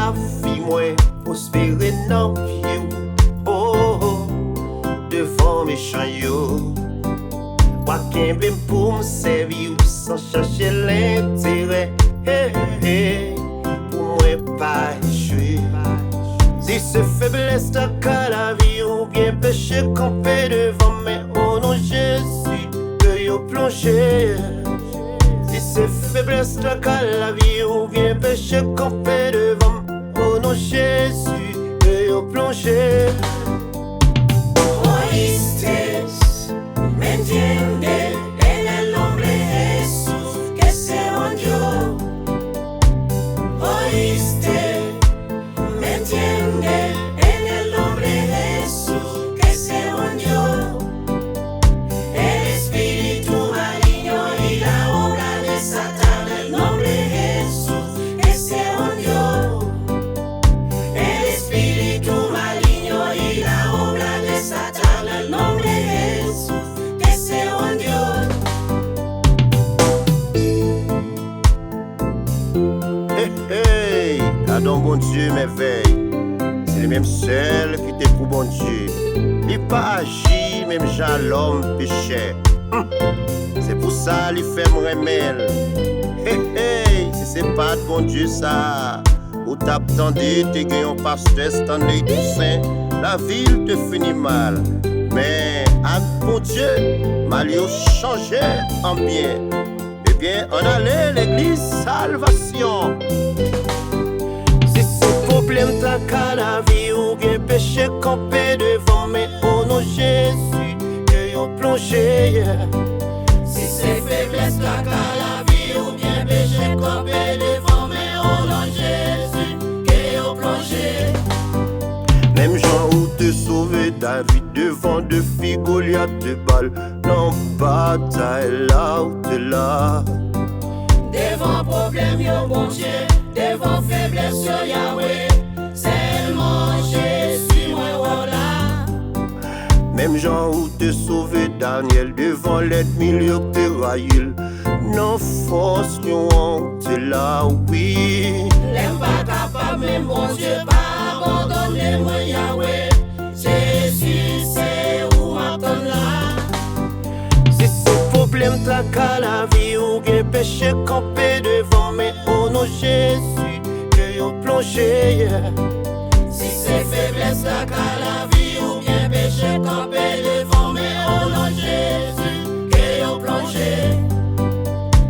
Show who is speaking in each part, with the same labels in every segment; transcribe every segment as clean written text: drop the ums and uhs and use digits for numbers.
Speaker 1: la vie, moi, prospérer dans pied. Oh, devant mes chanyots. Pas qu'un bien pour me servir sans chercher l'intérêt. Pour moi, pas échouer. Si c'est faiblesse, t'as qu'à la vie, ou bien péché campé devant, mais au nom de Jésus, que yo plongé. Si c'est faiblesse, t'as qu'à la vie, ou bien péché campé devant, au nom de Jésus, que yo plongé.
Speaker 2: Oíste, ¿me entiende? En el nombre de Jesús, que se hundió. Oíste, ¿me entiende? En el nombre de Jesús, que se hundió. El espíritu maligno y la obra de Satán, el nombre de Jesús, que se hundió. El espíritu maligno y la obra de Satán, el nombre de Jesús, que se hundió.
Speaker 1: Hey, Adam bon Dieu m'éveille. C'est le même seul qui était pour bon Dieu. Il pas agi même Jean l'homme péché. C'est pour ça qu'il fait me remède. Hey, si c'est pas de bon Dieu ça, ou t'attendais t'es un pasteur Stanley Toussaint, la ville te finit mal. Mais à bon Dieu, mal yo changé en bien. Eh bien, on allait l'église salvation. Si c'est problème t'as qu'à la vie, ou bien péché campé devant, mais au nom de Jésus, que yo plongé.
Speaker 2: Si c'est faiblesse, t'as qu'à la vie, ou bien péché campé devant, mais au nom de Jésus, que yo plongé.
Speaker 1: Même Jean où te sauver David devant deux filles Goliath de balle. Non, bataille là où t'es là.
Speaker 2: Devant problème, yo bon Dieu, devant faiblesse, yo Yahweh. Seulement Jésus, moi là.
Speaker 1: Même Jean où te sauver Daniel devant l'ennemi yo te raïl. Non, force yo t'es là, oui.
Speaker 2: L'aime pas capable, mais mon Dieu, pas abandonner moi Yahweh. Jésus, c'est où m'attend là.
Speaker 1: Si c'est problème t'as qu'à la vie, ou bien péché campé devant, mais au nom de Jésus, que yo plongé.
Speaker 2: Si c'est faiblesse, t'as qu'à la vie, ou bien péché campé devant, mais au nom de Jésus, que yo plongé.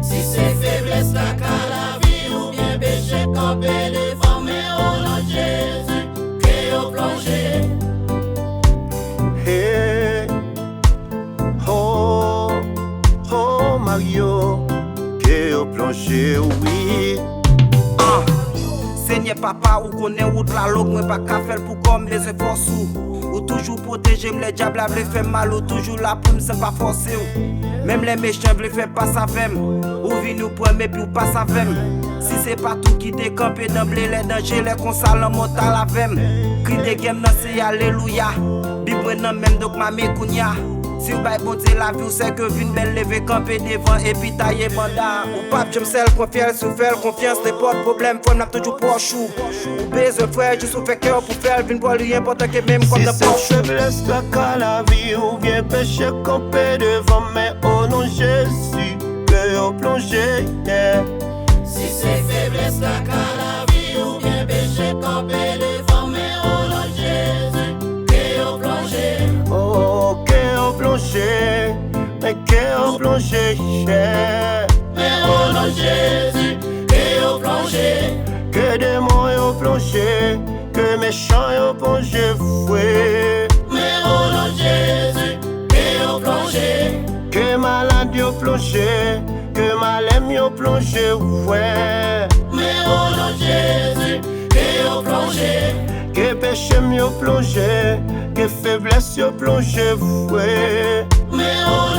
Speaker 2: Si c'est faiblesse, t'as qu'à la vie, ou bien péché campé devant, mais au nom de Jésus, que yo plongé.
Speaker 1: Hey, oh, oh Mario, que yo plongé, oui.
Speaker 3: Seigneur papa, ou connaît ou de la log, moi pas qu'à faire pour comme des efforts ou toujours protéger les diables veulent faire mal, ou toujours la plume sans pas forcer ou. Même les méchants veulent faire pas sa femme, ou vin nous premier puis ou pas sa femme. Si c'est pas tout qui décampé d'emblée les dangers, les consales en monte à la femme. Cri de game nan c'est alléluia, bibre nan même donc ma mekounia. Si vous bail bon Dieu la vie, c'est que vine belle lever camper devant et puis tailler banda. Ou pas j'aime celle confiance, ou faire confiance, n'est pas de problème, faut n'a toujours pas chou. Ou baise frère, je souffre cœur pour faire vine pour lui important que même comme
Speaker 1: Si
Speaker 3: dans
Speaker 1: c'est
Speaker 3: pas chou.
Speaker 1: faiblesse t'as qu'à la vie, ou bien péché campé devant, mais au nom de Jésus, que yo plongé.
Speaker 2: Si c'est faiblesse, t'as qu'à la vie, ou bien péché campé devant, mais au nom de Jésus, que yo plongé.
Speaker 1: Oh, que yo plongé, mais que yo plongé.
Speaker 2: Mais au nom de Jésus, que yo plongé.
Speaker 1: Que démons yo plongé, que méchants yo plongé, fouet.
Speaker 2: Mais au nom de Jésus, que yo plongé.
Speaker 1: Que malade yo plongé, que malem yo plongé, ouais.
Speaker 2: Mais au nom de Jésus, que yo plongé.
Speaker 1: Que péché yo plongé, que faiblesse yo plongé, ouais.
Speaker 2: Mais au